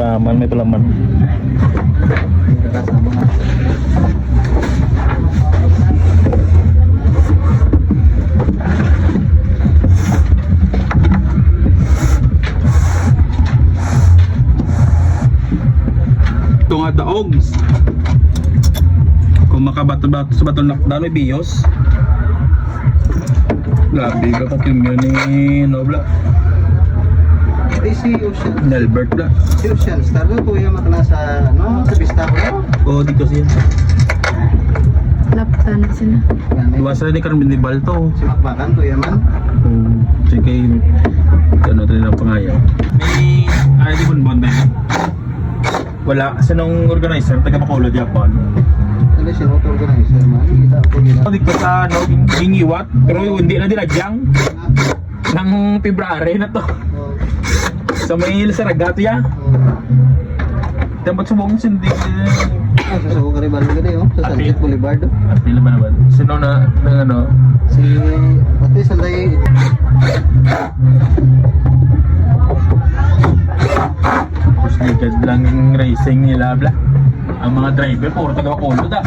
Paman, may palaman. Kasama na. Ito nga daog. Kung makabato-bato sa batong lockdown may bios. Grabe ka pati yun ni Nobla. Ito si Ocean. Nelbert la. Si Ocean Star doon kuya matala sa ano sa pista ko. Oo, dito siya. Laptan na sila. Iwasan na ni Carmen de Balto. Si Makbakan kuya man. Sige, ano ito nilang pangayaw. May ID bonbon ba yun? Wala, kasi nung organizer, taga Bacolod, Japan. Ano si auto organizer man? Kita ko gina. Dito sa ano, Ingiwat, pero hindi na dinadyang. Nang February na to. Sa may Saragato ya. Dapat subong sindi. Sa Sugo Garibaldi gani oh, sa Sunset Boulevard. At pila ba naman? Sino na ng ano? Si pati sanday Tapos likad lang yung racing nila bla. Ang mga driver puro taga Bacolod ah.